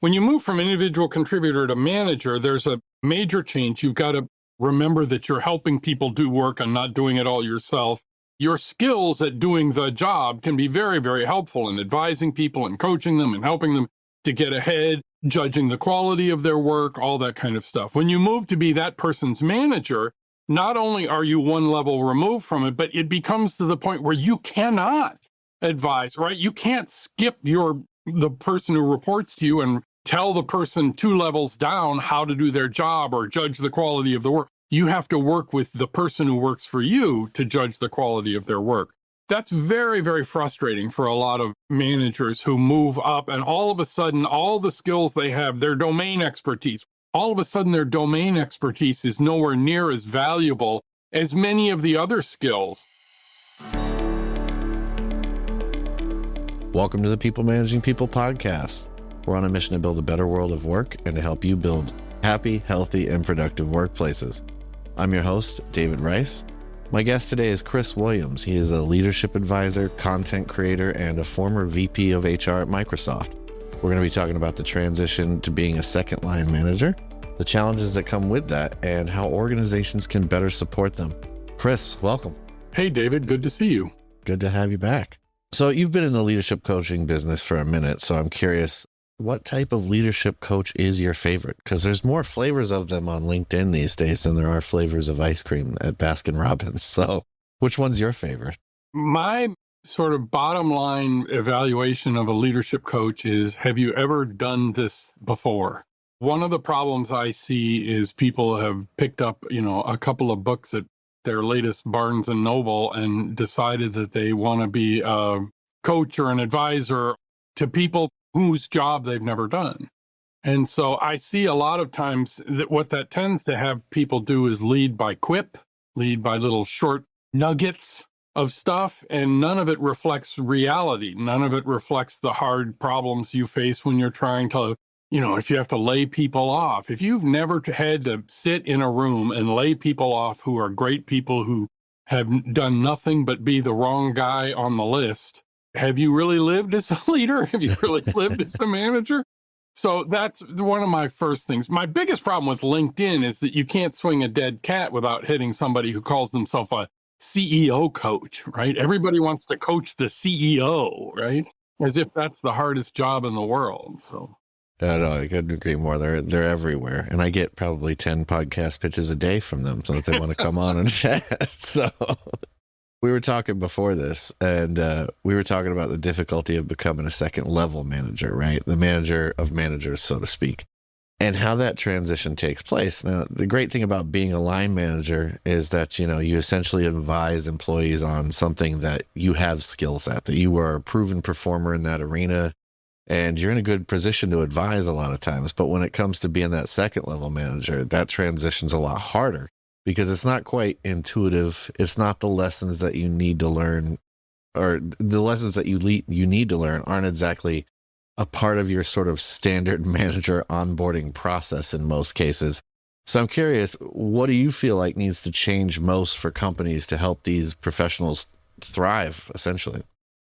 When you move from individual contributor to manager, there's a major change. You've got to remember that you're helping people do work and not doing it all yourself. Your skills at doing the job can be very, very helpful in advising people and coaching them and helping them to get ahead, judging the quality of their work, all that kind of stuff. When you move to be that person's manager, not only are you one level removed from it, but it becomes to the point where you cannot advise, right? You can't skip the person who reports to you and tell the person two levels down how to do their job or judge the quality of the work. You have to work with the person who works for you to judge the quality of their work. That's very, very frustrating for a lot of managers who move up and all of a sudden, all the skills they have, their domain expertise, all of a sudden their domain expertise is nowhere near as valuable as many of the other skills. Welcome to the People Managing People podcast. We're on a mission to build a better world of work and to help you build happy, healthy, and productive workplaces. I'm your host, David Rice. My guest today is Chris Williams. He is a leadership advisor, content creator, and a former VP of HR at Microsoft. We're going to be talking about the transition to being a second line manager, the challenges that come with that, and how organizations can better support them. Chris, welcome. Hey, David, good to see you. Good to have you back. So you've been in the leadership coaching business for a minute, so I'm curious, what type of leadership coach is your favorite? Because there's more flavors of them on LinkedIn these days than there are flavors of ice cream at Baskin-Robbins. So which one's your favorite? My sort of bottom line evaluation of a leadership coach is, have you ever done this before? One of the problems I see is people have picked up, a couple of books at their latest Barnes and Noble and decided that they want to be a coach or an advisor to people whose job they've never done. And so I see a lot of times that what that tends to have people do is lead by quip, lead by little short nuggets of stuff, and none of it reflects reality. None of it reflects the hard problems you face when you're trying to, if you have to lay people off. If you've never had to sit in a room and lay people off who are great people who have done nothing but be the wrong guy on the list, have you really lived as a leader? Have you really lived as a manager? So that's one of my first things. My biggest problem with LinkedIn is that you can't swing a dead cat without hitting somebody who calls themselves a CEO coach, right? Everybody wants to coach the CEO, right? As if that's the hardest job in the world. So. No, I couldn't agree more. They're everywhere. And I get probably 10 podcast pitches a day from them so that they want to come on and chat. So we were talking before this, and we were talking about the difficulty of becoming a second level manager, right? The manager of managers, so to speak, and how that transition takes place. Now, the great thing about being a line manager is that, you essentially advise employees on something that you have skills at, that you are a proven performer in that arena, and you're in a good position to advise a lot of times. But when it comes to being that second level manager, that transition's a lot harder, because it's not quite intuitive. It's not the lessons that you need to learn, or the lessons that you need to learn aren't exactly a part of your sort of standard manager onboarding process in most cases. So I'm curious, what do you feel like needs to change most for companies to help these professionals thrive, essentially?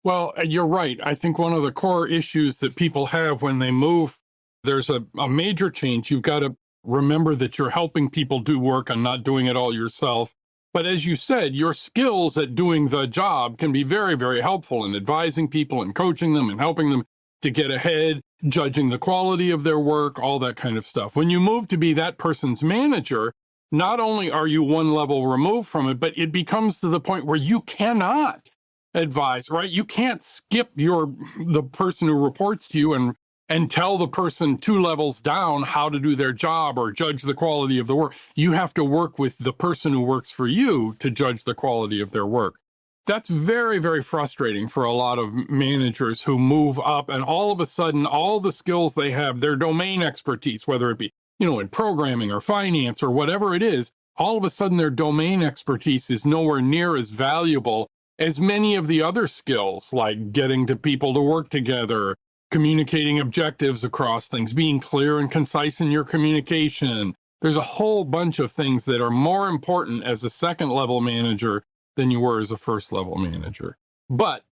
Well, you're right. I think one of the core issues that people have when they move, there's a major change. You've got to remember that you're helping people do work and not doing it all yourself. But as you said, your skills at doing the job can be very, very helpful in advising people and coaching them and helping them to get ahead, judging the quality of their work, all that kind of stuff. When you move to be that person's manager, not only are you one level removed from it, but it becomes to the point where you cannot advise, right? You can't skip the person who reports to you and tell the person two levels down how to do their job or judge the quality of the work. You have to work with the person who works for you to judge the quality of their work. That's very, very frustrating for a lot of managers who move up and all of a sudden, all the skills they have, their domain expertise, whether it be, in programming or finance or whatever it is, all of a sudden their domain expertise is nowhere near as valuable as many of the other skills, like getting to people to work together, communicating objectives across things, being clear and concise in your communication. There's a whole bunch of things that are more important as a second level manager than you were as a first level manager. But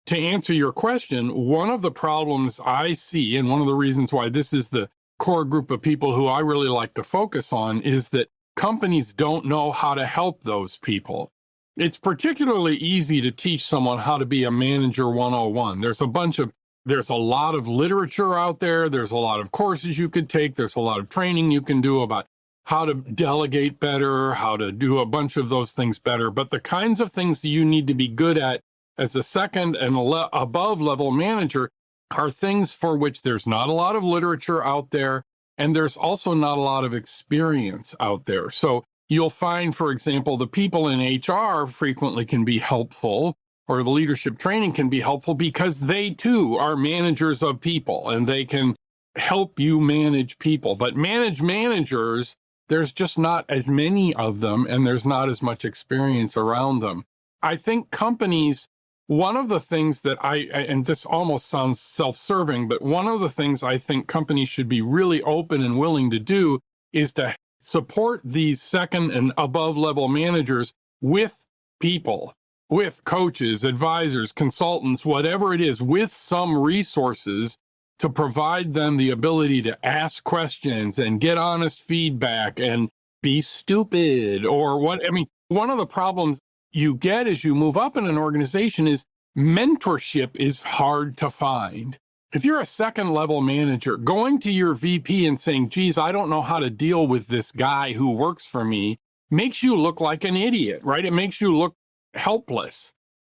to answer your question, one of the problems I see, and one of the reasons why this is the core group of people who I really like to focus on, is that companies don't know how to help those people. It's particularly easy to teach someone how to be a manager 101. There's a lot of literature out there. There's a lot of courses you could take. There's a lot of training you can do about how to delegate better, how to do a bunch of those things better. But the kinds of things that you need to be good at as a second and above level manager are things for which there's not a lot of literature out there, and there's also not a lot of experience out there. So you'll find, for example, the people in HR frequently can be helpful, or the leadership training can be helpful because they too are managers of people and they can help you manage people. But managers, there's just not as many of them, and there's not as much experience around them. I think companies, one of the things that and this almost sounds self-serving, but one of the things I think companies should be really open and willing to do is to support these second and above level managers with people, with coaches, advisors, consultants, whatever it is, with some resources to provide them the ability to ask questions and get honest feedback and be stupid or what. I mean, one of the problems you get as you move up in an organization is mentorship is hard to find. If you're a second level manager, going to your VP and saying, geez, I don't know how to deal with this guy who works for me, makes you look like an idiot, right? It makes you look helpless.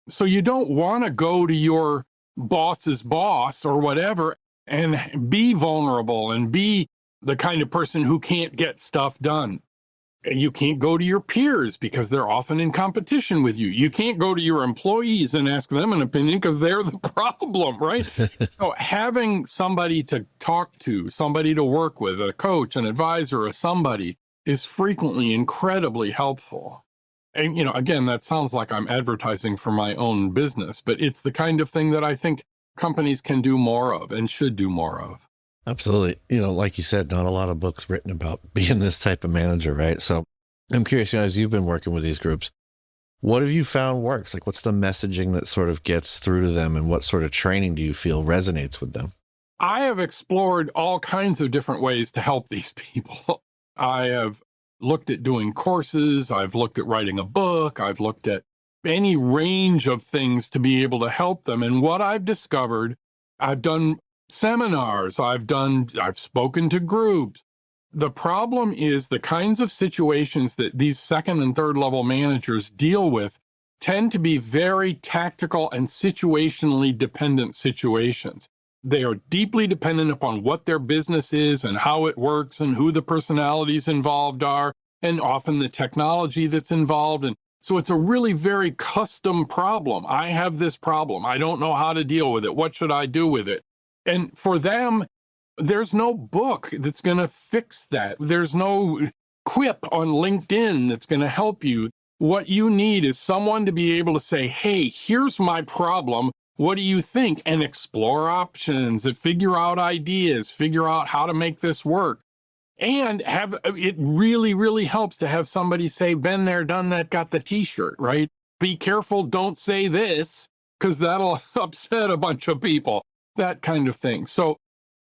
So you don't want to go to your boss's boss or whatever and be vulnerable and be the kind of person who can't get stuff done. You can't go to your peers because they're often in competition with you. You can't go to your employees and ask them an opinion because they're the problem, right? So having somebody to talk to, somebody to work with, a coach, an advisor, or somebody is frequently incredibly helpful. And, again, that sounds like I'm advertising for my own business, but it's the kind of thing that I think companies can do more of and should do more of. Absolutely. Like you said, not a lot of books written about being this type of manager, right? So I'm curious, as you've been working with these groups, what have you found works? Like, what's the messaging that sort of gets through to them, and what sort of training do you feel resonates with them? I have explored all kinds of different ways to help these people. I have looked at doing courses. I've looked at writing a book. I've looked at any range of things to be able to help them. And what I've discovered, I've done seminars, I've spoken to groups. The problem is the kinds of situations that these second and third level managers deal with tend to be very tactical and situationally dependent situations. They are deeply dependent upon what their business is and how it works and who the personalities involved are, and often the technology that's involved. And so it's a really very custom problem. I have this problem. I don't know how to deal with it. What should I do with it? And for them, there's no book that's going to fix that. There's no quip on LinkedIn that's going to help you. What you need is someone to be able to say, hey, here's my problem. What do you think? And explore options and figure out ideas, figure out how to make this work. And it really, really helps to have somebody say, been there, done that, got the t-shirt, right? Be careful, don't say this, because that'll upset a bunch of people. That kind of thing. So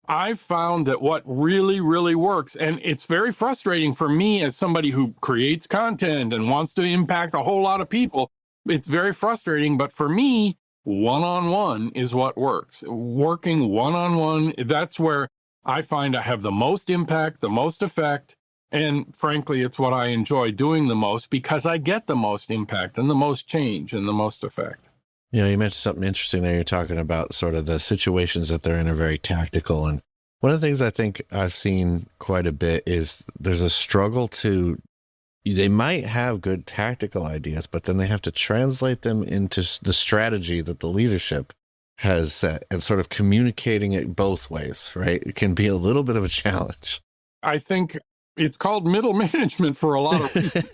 I've found that what really, really works, and it's very frustrating for me as somebody who creates content and wants to impact a whole lot of people. It's very frustrating, but for me, one-on-one is what works. Working one-on-one, that's where I find I have the most impact, the most effect, and frankly, it's what I enjoy doing the most because I get the most impact and the most change and the most effect. You mentioned something interesting there. You're talking about sort of the situations that they're in are very tactical. And one of the things I think I've seen quite a bit is there's a struggle they might have good tactical ideas, but then they have to translate them into the strategy that the leadership has set and sort of communicating it both ways, right? It can be a little bit of a challenge. I think it's called middle management for a lot of reasons.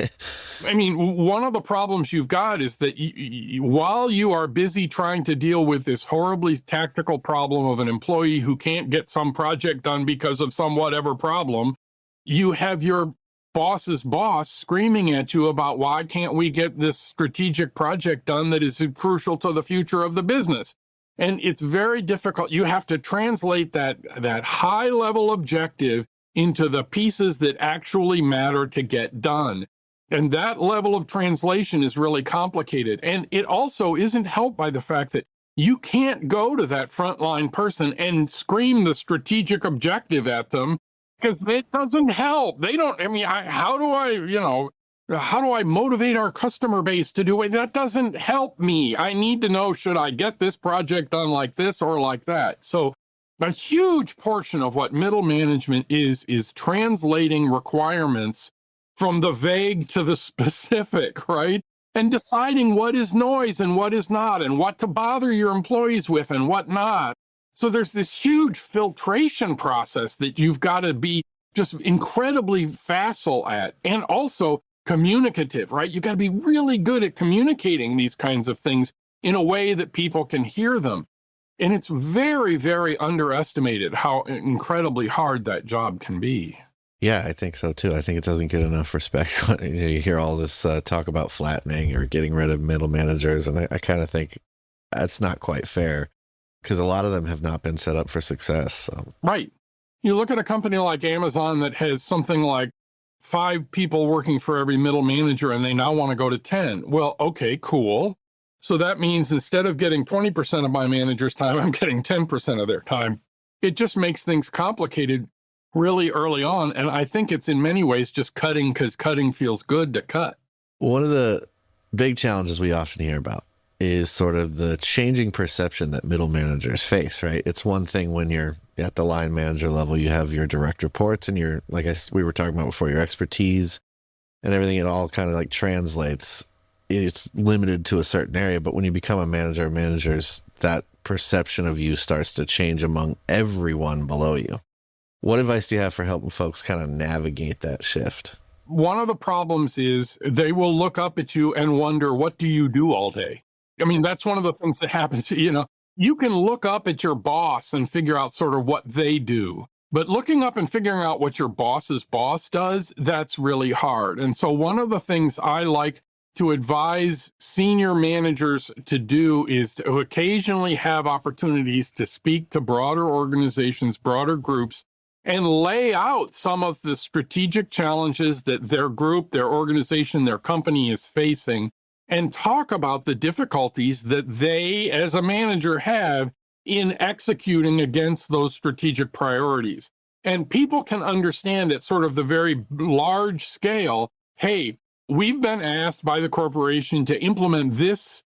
I mean, one of the problems you've got is that while you are busy trying to deal with this horribly tactical problem of an employee who can't get some project done because of some whatever problem, you have your boss's boss screaming at you about why can't we get this strategic project done that is crucial to the future of the business. And it's very difficult. You have to translate that high level objective into the pieces that actually matter to get done. And that level of translation is really complicated. And it also isn't helped by the fact that you can't go to that frontline person and scream the strategic objective at them, because that doesn't help. They don't, I mean, how do I motivate our customer base to do it? That doesn't help me. I need to know, should I get this project done like this or like that? So a huge portion of what middle management is translating requirements from the vague to the specific, right? And deciding what is noise and what is not, and what to bother your employees with and what not. So there's this huge filtration process that you've got to be just incredibly facile at, and also communicative, right? You've got to be really good at communicating these kinds of things in a way that people can hear them. And it's very, very underestimated how incredibly hard that job can be. Yeah, I think so too. I think it doesn't get enough respect. You hear all this talk about flattening or getting rid of middle managers, and I kind of think that's not quite fair, because a lot of them have not been set up for success. So. Right. You look at a company like Amazon that has something like 5 people working for every middle manager, and they now want to go to 10. Well, okay, cool. So that means instead of getting 20% of my manager's time, I'm getting 10% of their time. It just makes things complicated really early on. And I think it's in many ways just cutting because cutting feels good to cut. One of the big challenges we often hear about is sort of the changing perception that middle managers face, right? It's one thing when you're at the line manager level, you have your direct reports and your, like we were talking about before, your expertise and everything. It all kind of like translates. It's limited to a certain area, but when you become a manager of managers, that perception of you starts to change among everyone below you. What advice do you have for helping folks kind of navigate that shift? One of the problems is they will look up at you and wonder, what do you do all day? I mean, that's one of the things that happens. You can look up at your boss and figure out sort of what they do. But looking up and figuring out what your boss's boss does, that's really hard. And so one of the things I like to advise senior managers to do is to occasionally have opportunities to speak to broader organizations, broader groups, and lay out some of the strategic challenges that their group, their organization, their company is facing, and talk about the difficulties that they, as a manager, have in executing against those strategic priorities. And people can understand at sort of the very large scale, hey, we've been asked by the corporation to implement this,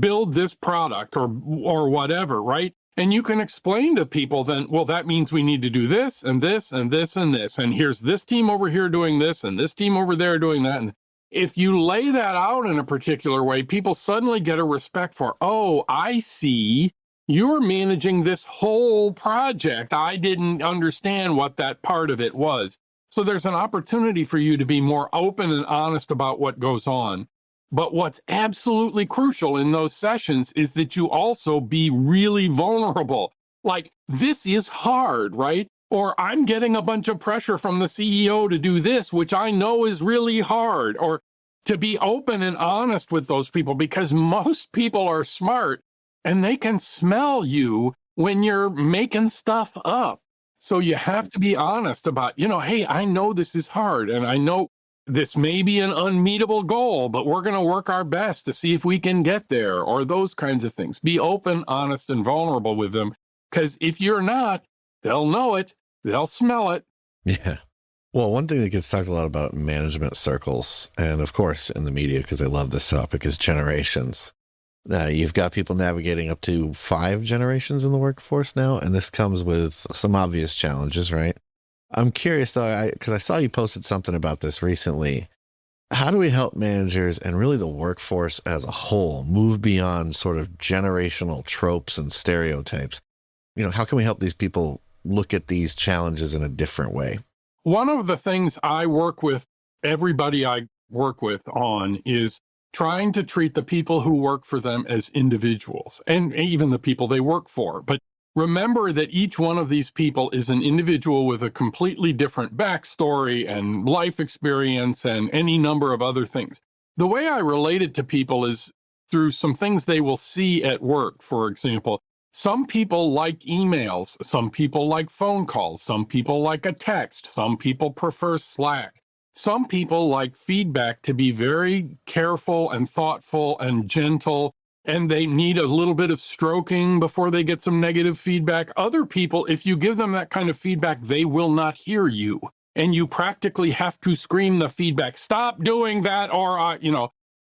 build this product or whatever, right? And you can explain to people then, well, that means we need to do this and this and this and this. And here's this team over here doing this and this team over there doing that. And if you lay that out in a particular way, people suddenly get a respect for, oh, I see, you're managing this whole project. I didn't understand what that part of it was. So there's an opportunity for you to be more open and honest about what goes on. But what's absolutely crucial in those sessions is that you also be really vulnerable. Like, this is hard, right? Or I'm getting a bunch of pressure from the CEO to do this, which I know is really hard. Or to be open and honest with those people, because most people are smart and they can smell you when you're making stuff up. So you have to be honest about, hey, I know this is hard and I know this may be an unmeetable goal, but we're going to work our best to see if we can get there, or those kinds of things. Be open, honest, and vulnerable with them, because if you're not, they'll know it, they'll smell it. Yeah. Well, one thing that gets talked a lot about in management circles, and of course in the media, because I love this topic, is generations. You've got people navigating up to 5 generations in the workforce now, and this comes with some obvious challenges, right? I'm curious, though, because I saw you posted something about this recently. How do we help managers and really the workforce as a whole move beyond sort of generational tropes and stereotypes? How can we help these people look at these challenges in a different way? One of the things I work with everybody I work with on is trying to treat the people who work for them as individuals, and even the people they work for. But remember that each one of these people is an individual with a completely different backstory and life experience and any number of other things. The way I relate it to people is through some things they will see at work, for example. Some people like emails, some people like phone calls, some people like a text, some people prefer Slack. Some people like feedback to be very careful and thoughtful and gentle, and they need a little bit of stroking before they get some negative feedback. Other people, if you give them that kind of feedback, they will not hear you. And you practically have to scream the feedback, stop doing that, or,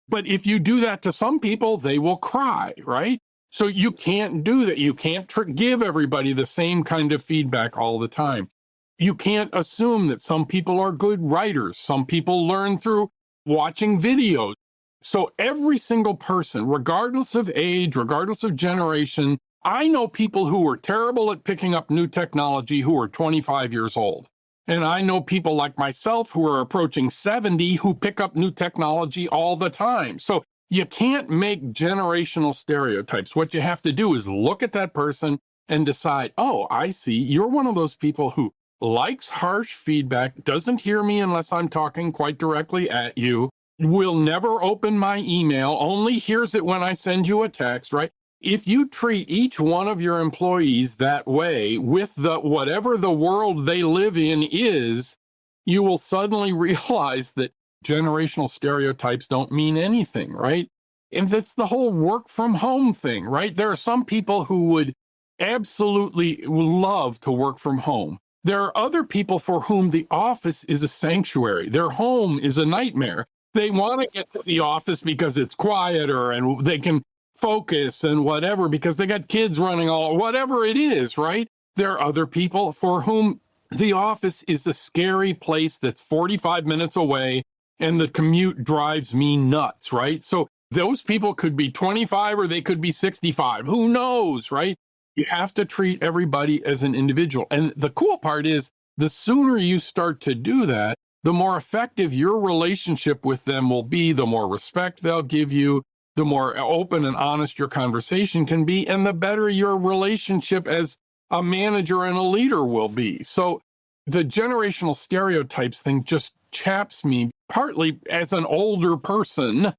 but if you do that to some people, they will cry, right? So you can't do that. You can't give everybody the same kind of feedback all the time. You can't assume that some people are good writers. Some people learn through watching videos. So every single person, regardless of age, regardless of generation, I know people who were terrible at picking up new technology who are 25 years old. And I know people like myself who are approaching 70 who pick up new technology all the time. So you can't make generational stereotypes. What you have to do is look at that person and decide, oh, I see, you're one of those people who likes harsh feedback, doesn't hear me unless I'm talking quite directly at you, will never open my email, only hears it when I send you a text, right? If you treat each one of your employees that way with whatever the world they live in is, you will suddenly realize that generational stereotypes don't mean anything, right? And that's the whole work from home thing, right? There are some people who would absolutely love to work from home. There are other people for whom the office is a sanctuary. Their home is a nightmare. They want to get to the office because it's quieter and they can focus and whatever because they got kids running whatever it is, right? There are other people for whom the office is a scary place that's 45 minutes away and the commute drives me nuts, right? So those people could be 25 or they could be 65. Who knows, right? You have to treat everybody as an individual. And the cool part is the sooner you start to do that, the more effective your relationship with them will be, the more respect they'll give you, the more open and honest your conversation can be, and the better your relationship as a manager and a leader will be. So the generational stereotypes thing just chaps me, partly as an older person,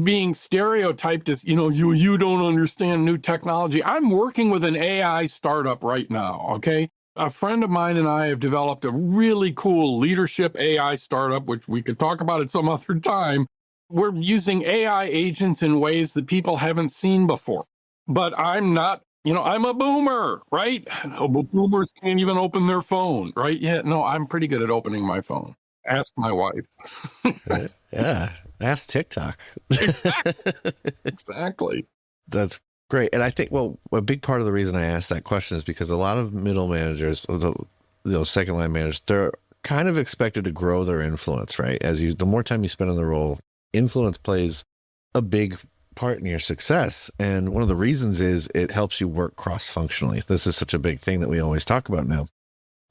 being stereotyped as, you don't understand new technology. I'm working with an AI startup right now, okay? A friend of mine and I have developed a really cool leadership AI startup, which we could talk about at some other time. We're using AI agents in ways that people haven't seen before. But I'm not, I'm a boomer, right? Boomers can't even open their phone, right? Yeah, no, I'm pretty good at opening my phone. Ask my wife. Yeah, ask TikTok. Exactly. That's great. And I think, a big part of the reason I asked that question is because a lot of middle managers, second line managers, they're kind of expected to grow their influence, right? The more time you spend in the role, influence plays a big part in your success. And one of the reasons is it helps you work cross-functionally. This is such a big thing that we always talk about now.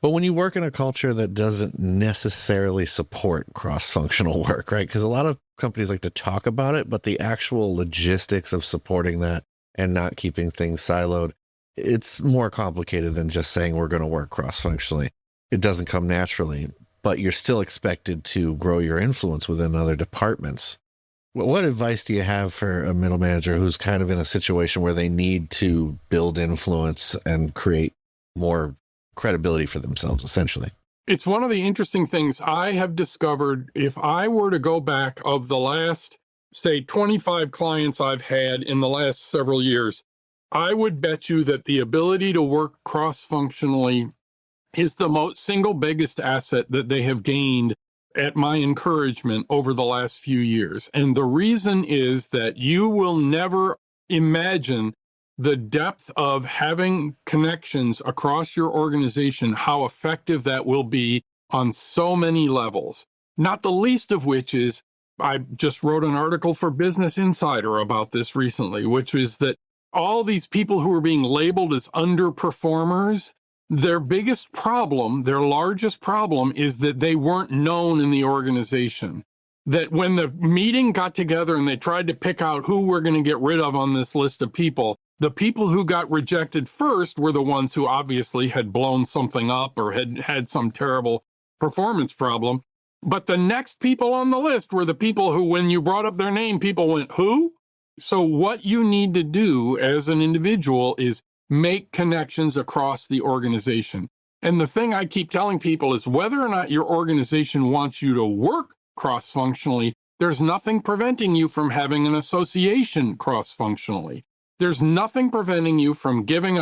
But when you work in a culture that doesn't necessarily support cross-functional work, right? Because a lot of companies like to talk about it, but the actual logistics of supporting that and not keeping things siloed, it's more complicated than just saying we're going to work cross-functionally. It doesn't come naturally, but you're still expected to grow your influence within other departments. What advice do you have for a middle manager who's kind of in a situation where they need to build influence and create more credibility for themselves, essentially? It's one of the interesting things I have discovered. If I were to go back of the last, say, 25 clients I've had in the last several years, I would bet you that the ability to work cross-functionally is the single biggest asset that they have gained at my encouragement over the last few years. And the reason is that you will never imagine the depth of having connections across your organization, how effective that will be on so many levels. Not the least of which is, I just wrote an article for Business Insider about this recently, which is that all these people who are being labeled as underperformers, their biggest problem, their largest problem, is that they weren't known in the organization. That when the meeting got together and they tried to pick out who we're going to get rid of on this list of people, The people who got rejected first were the ones who obviously had blown something up or had had some terrible performance problem. But the next people on the list were the people who, when you brought up their name, people went, who? So what you need to do as an individual is make connections across the organization. And the thing I keep telling people is whether or not your organization wants you to work cross-functionally, there's nothing preventing you from having an association cross-functionally. There's nothing preventing you from giving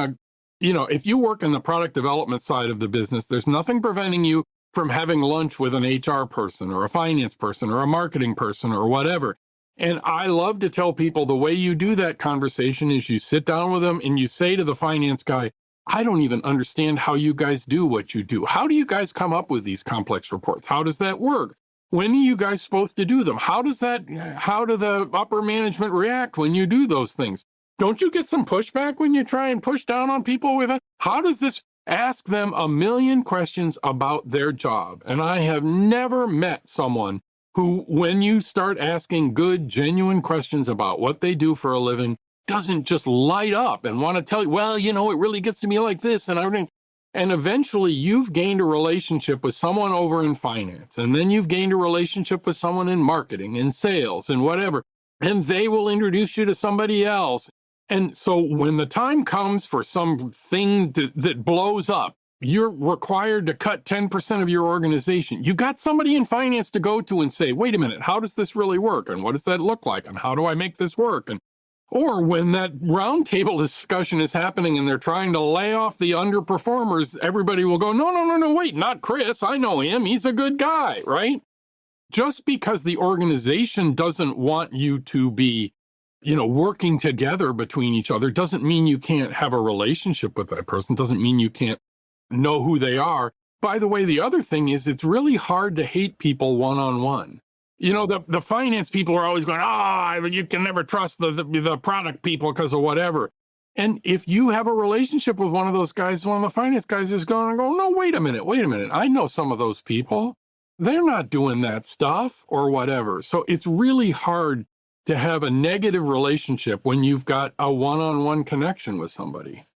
if you work in the product development side of the business, there's nothing preventing you from having lunch with an HR person or a finance person or a marketing person or whatever. And I love to tell people the way you do that conversation is you sit down with them and you say to the finance guy, I don't even understand how you guys do what you do. How do you guys come up with these complex reports? How does that work? When are you guys supposed to do them? How do the upper management react when you do those things? Don't you get some pushback when you try and push down on people with it? How does this? Ask them a million questions about their job. And I have never met someone who, when you start asking good, genuine questions about what they do for a living, doesn't just light up and want to tell you, well, it really gets to me like this and everything. And eventually you've gained a relationship with someone over in finance, and then you've gained a relationship with someone in marketing and sales and whatever, and they will introduce you to somebody else. And so when the time comes for something that blows up, you're required to cut 10% of your organization. You've got somebody in finance to go to and say, wait a minute, how does this really work? And what does that look like? And how do I make this work? Or when that roundtable discussion is happening and they're trying to lay off the underperformers, everybody will go, no, wait, not Chris. I know him. He's a good guy, right? Just because the organization doesn't want you to be working together between each other doesn't mean you can't have a relationship with that person, doesn't mean you can't know who they are. By the way, the other thing is it's really hard to hate people one-on-one. The finance people are always going, you can never trust the product people because of whatever. And if you have a relationship with one of those guys, one of the finance guys is going to go, no, wait a minute. I know some of those people. They're not doing that stuff or whatever. So it's really hard to have a negative relationship when you've got a one-on-one connection with somebody.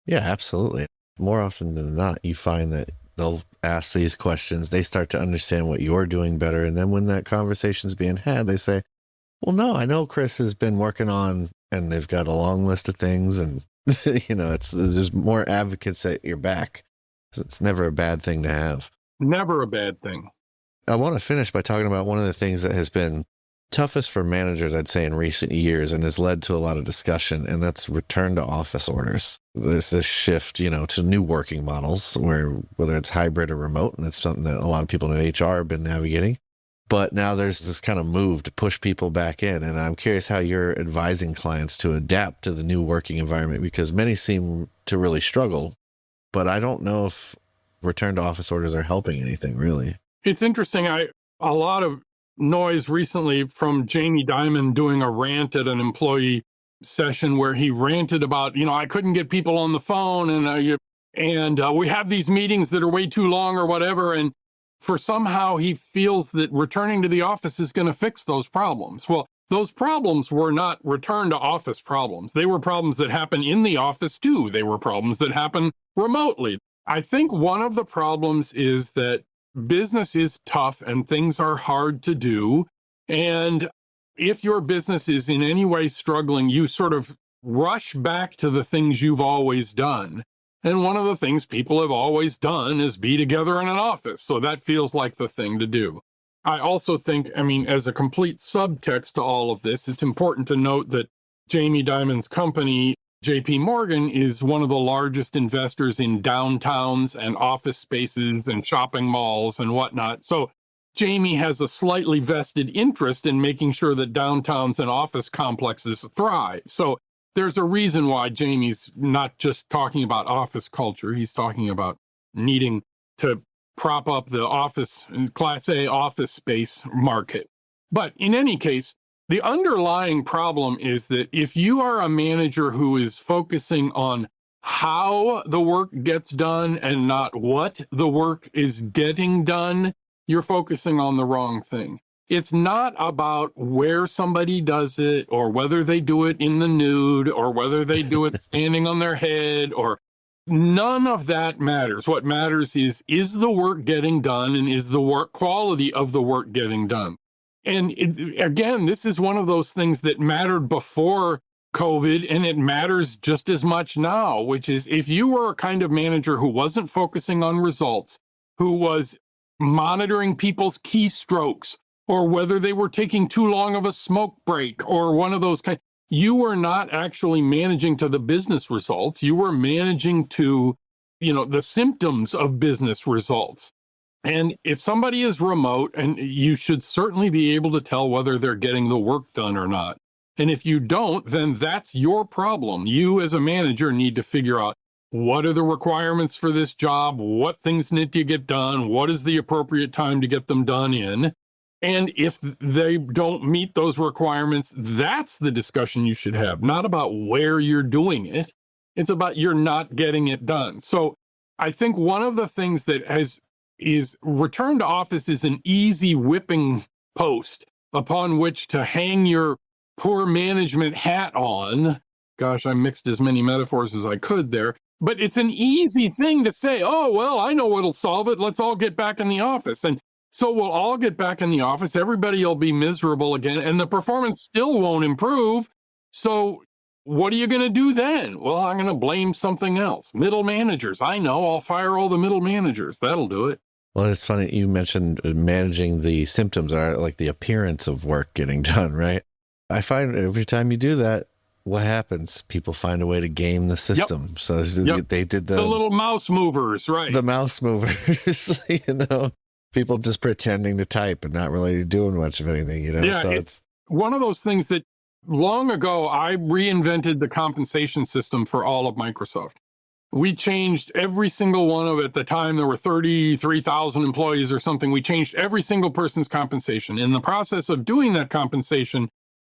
Yeah, absolutely. More often than not, you find that they'll ask these questions, they start to understand what you're doing better. And then when that conversation's being had, they say, well, no, I know Chris has been working on, and they've got a long list of things. And, there's more advocates at your back. It's never a bad thing to have. Never a bad thing. I want to finish by talking about one of the things that has been toughest for managers, I'd say, in recent years and has led to a lot of discussion, and that's return to office orders. There's this shift, to new working models whether it's hybrid or remote, and it's something that a lot of people in HR have been navigating. But now there's this kind of move to push people back in, and I'm curious how you're advising clients to adapt to the new working environment, because many seem to really struggle, but I don't know if return to office orders are helping anything, really. It's interesting. A lot of noise recently from Jamie Dimon doing a rant at an employee session where he ranted about, I couldn't get people on the phone and we have these meetings that are way too long or whatever. And for somehow he feels that returning to the office is going to fix those problems. Well, those problems were not return to office problems. They were problems that happen in the office too. They were problems that happen remotely. I think one of the problems is that business is tough and things are hard to do. And if your business is in any way struggling, you sort of rush back to the things you've always done. And one of the things people have always done is be together in an office. So that feels like the thing to do. I also think, as a complete subtext to all of this, it's important to note that Jamie Dimon's company, JP Morgan, is one of the largest investors in downtowns and office spaces and shopping malls and whatnot. So Jamie has a slightly vested interest in making sure that downtowns and office complexes thrive. So there's a reason why Jamie's not just talking about office culture. He's talking about needing to prop up the office, Class A office space market. But in any case, the underlying problem is that if you are a manager who is focusing on how the work gets done and not what the work is getting done, you're focusing on the wrong thing. It's not about where somebody does it or whether they do it in the nude or whether they do it standing on their head, or none of that matters. What matters is the work getting done, and is the work quality of the work getting done? And again, this is one of those things that mattered before COVID, and it matters just as much now, which is if you were a kind of manager who wasn't focusing on results, who was monitoring people's keystrokes, or whether they were taking too long of a smoke break or one of those kind, you were not actually managing to the business results. You were managing to, the symptoms of business results. And if somebody is remote, and you should certainly be able to tell whether they're getting the work done or not. And if you don't, then that's your problem. You as a manager need to figure out, what are the requirements for this job? What things need to get done? What is the appropriate time to get them done in? And if they don't meet those requirements, that's the discussion you should have, not about where you're doing it. It's about you're not getting it done. So I think one of the things that is return to office is an easy whipping post upon which to hang your poor management hat on. Gosh, I mixed as many metaphors as I could there. But it's an easy thing to say, oh, well, I know what'll solve it. Let's all get back in the office. And so we'll all get back in the office. Everybody will be miserable again, and the performance still won't improve. So what are you going to do then? Well, I'm going to blame something else. Middle managers. I know. I'll fire all the middle managers. That'll do it. Well, it's funny. You mentioned managing the symptoms, or like the appearance of work getting done, right? I find every time you do that, what happens? People find a way to game the system. Yep. So they did the little mouse movers, right? The mouse movers, people just pretending to type and not really doing much of anything, Yeah, so it's one of those things that long ago, I reinvented the compensation system for all of Microsoft. We changed every single one of it. At the time, there were 33,000 employees or something. We changed every single person's compensation. In the process of doing that compensation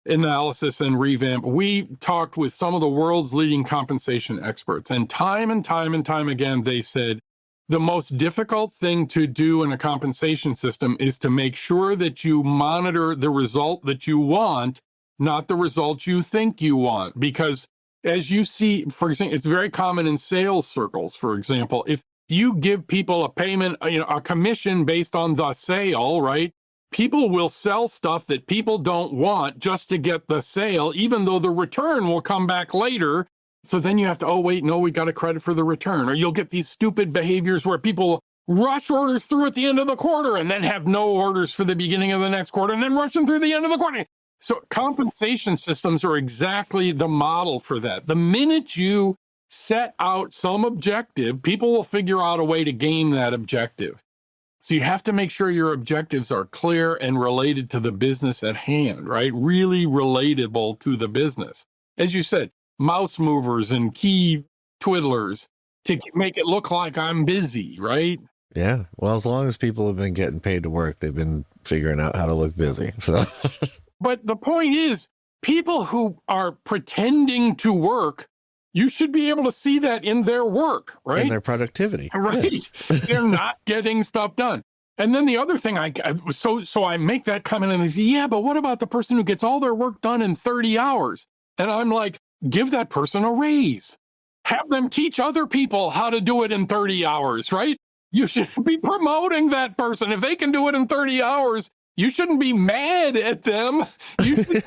analysis and revamp, we talked with some of the world's leading compensation experts. And time again, they said, the most difficult thing to do in a compensation system is to make sure that you monitor the result that you want, not the result you think you want. Because as you see, for example, it's very common in sales circles, for example, if you give people a payment, a commission based on the sale, right? People will sell stuff that people don't want just to get the sale, even though the return will come back later. So then you have to, we got a credit for the return. Or you'll get these stupid behaviors where people rush orders through at the end of the quarter and then have no orders for the beginning of the next quarter and then rush them through the end of the quarter. So compensation systems are exactly the model for that. The minute you set out some objective, people will figure out a way to game that objective. So you have to make sure your objectives are clear and related to the business at hand, right? Really relatable to the business. As you said, mouse movers and key twiddlers to make it look like I'm busy, right? Yeah. Well, as long as people have been getting paid to work, they've been figuring out how to look busy. So, but the point is, people who are pretending to work, you should be able to see that in their work, right? In their productivity. Right. Yeah. They're not getting stuff done. And then the other thing, so I make that comment and they say, yeah, but what about the person who gets all their work done in 30 hours? And I'm like, give that person a raise. Have them teach other people how to do it in 30 hours, right? You should be promoting that person. If they can do it in 30 hours, you shouldn't be mad at them. You should,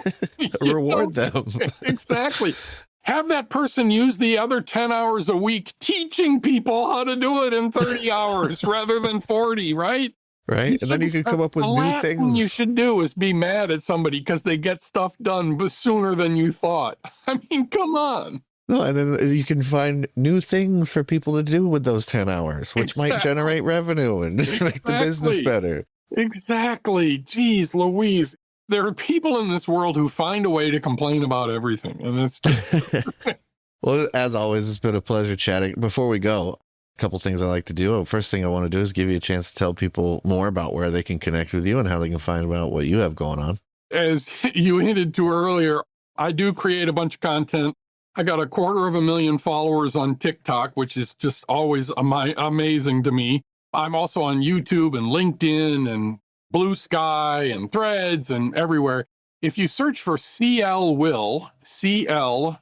reward them. Exactly. Have that person use the other 10 hours a week teaching people how to do it in 30 hours rather than 40, right? Right. And then you can come up with new things. The last thing you should do is be mad at somebody because they get stuff done sooner than you thought. I mean, come on. No, and then you can find new things for people to do with those 10 hours, which might generate revenue and make the business better. Exactly. Jeez Louise. There are people in this world who find a way to complain about everything. And that's Well, as always, it's been a pleasure chatting. Before we go, a couple things I like to do. First thing I want to do is give you a chance to tell people more about where they can connect with you and how they can find out what you have going on. As you hinted to earlier, I do create a bunch of content. I got 250,000 followers on TikTok, which is just always amazing to me. I'm also on YouTube and LinkedIn and Blue Sky and Threads and everywhere. If you search for CL Will, CLWILL,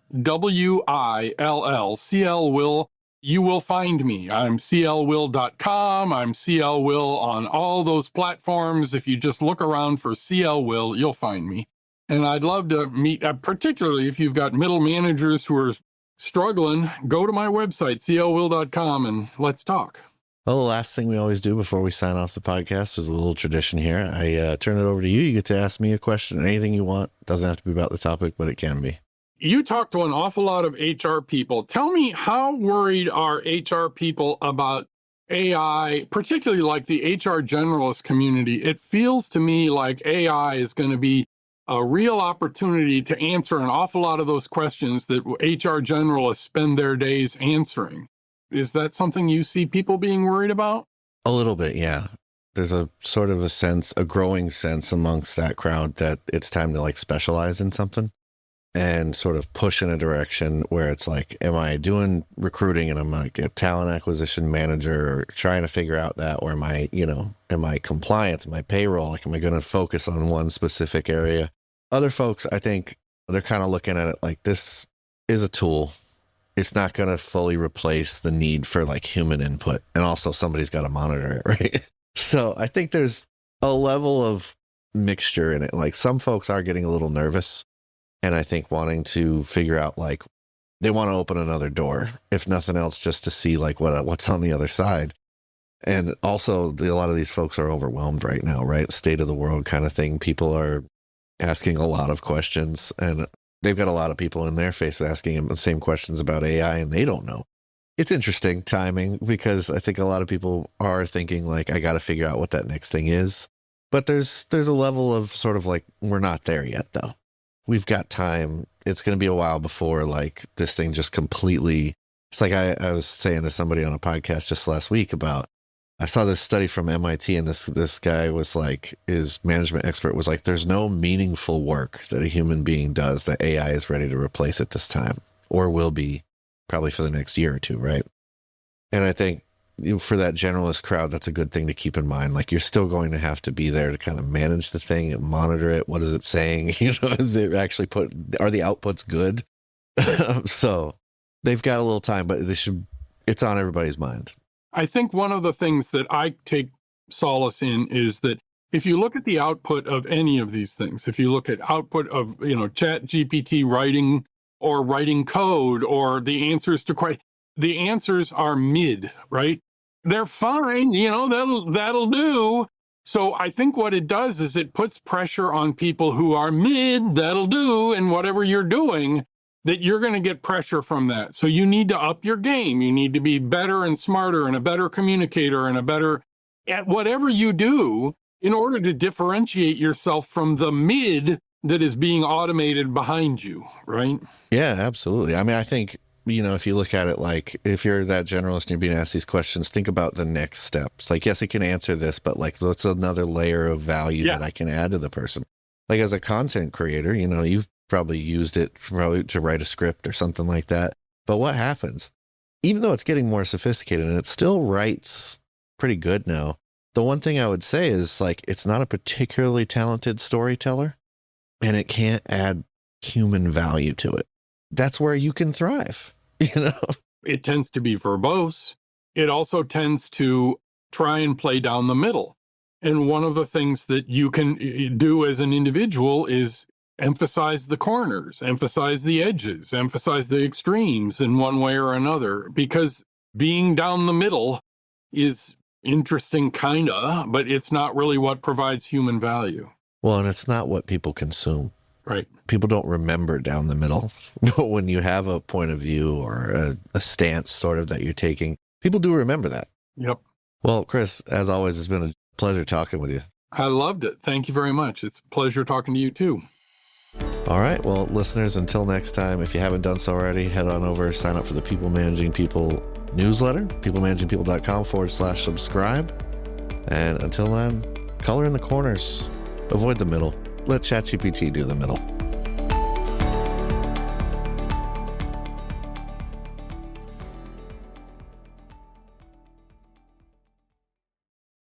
CL Will, you will find me. I'm clwill.com. I'm CL Will on all those platforms. If you just look around for CL Will, you'll find me. And I'd love to meet, particularly if you've got middle managers who are struggling, go to my website, clwill.com, and let's talk. Well, the last thing we always do before we sign off the podcast is a little tradition here. I turn it over to you. You get to ask me a question, anything you want. Doesn't have to be about the topic, but it can be. You talk to an awful lot of HR people. Tell me, how worried are HR people about AI, particularly like the HR generalist community? It feels to me like AI is going to be a real opportunity to answer an awful lot of those questions that HR generalists spend their days answering. Is that something you see people being worried about? A little bit, yeah. There's a sort of a sense, a growing sense amongst that crowd that it's time to like specialize in something and sort of push in a direction where it's like, am I doing recruiting and I'm like a talent acquisition manager or trying to figure out that, or am I compliance, am I payroll? Like, am I going to focus on one specific area? Other folks, I think they're kind of looking at it like this is a tool. It's not going to fully replace the need for like human input. And also somebody's got to monitor it, right? So I think there's a level of mixture in it. Like some folks are getting a little nervous and I think wanting to figure out like they want to open another door, if nothing else, just to see like what's on the other side. And also a lot of these folks are overwhelmed right now, right? State of the world kind of thing. People are asking a lot of questions and they've got a lot of people in their face asking them the same questions about AI and they don't know. It's interesting timing because I think a lot of people are thinking like, I got to figure out what that next thing is. But there's a level of sort of like, we're not there yet though. We've got time. It's going to be a while before like this thing just completely, it's like I was saying to somebody on a podcast just last week about, I saw this study from MIT and this guy was like, his management expert was like, there's no meaningful work that a human being does that AI is ready to replace at this time or will be probably for the next year or two, right? And I think for that generalist crowd, that's a good thing to keep in mind. Like you're still going to have to be there to kind of manage the thing and monitor it. What is it saying? Is it actually are the outputs good? So they've got a little time, but it's on everybody's mind. I think one of the things that I take solace in is that if you look at the output of any of these things, if you look at output of, Chat GPT writing or writing code or the answers to questions, the answers are mid, right? They're fine, that'll do. So I think what it does is it puts pressure on people who are mid, that'll do, and whatever you're doing, that you're going to get pressure from that. So you need to up your game. You need to be better and smarter and a better communicator and a better at whatever you do in order to differentiate yourself from the mid that is being automated behind you, right? Yeah, absolutely. I mean, I think, if you look at it like if you're that generalist and you're being asked these questions, think about the next steps. Like, yes, it can answer this, but like, what's another layer of value that I can add to the person? Like as a content creator, you've probably used it to write a script or something like that. But what happens? Even though it's getting more sophisticated and it still writes pretty good now, the one thing I would say is like, it's not a particularly talented storyteller and it can't add human value to it. That's where you can thrive, It tends to be verbose. It also tends to try and play down the middle. And one of the things that you can do as an individual is emphasize the corners, emphasize the edges, emphasize the extremes in one way or another, because being down the middle is interesting, but it's not really what provides human value. Well, and it's not what people consume. Right. People don't remember down the middle. But when you have a point of view or a stance sort of that you're taking, people do remember that. Yep. Well, Chris, as always, it's been a pleasure talking with you. I loved it. Thank you very much. It's a pleasure talking to you too. All right. Well, listeners, until next time, if you haven't done so already, head on over, sign up for the People Managing People newsletter, peoplemanagingpeople.com/subscribe. And until then, color in the corners, avoid the middle. Let ChatGPT do the middle.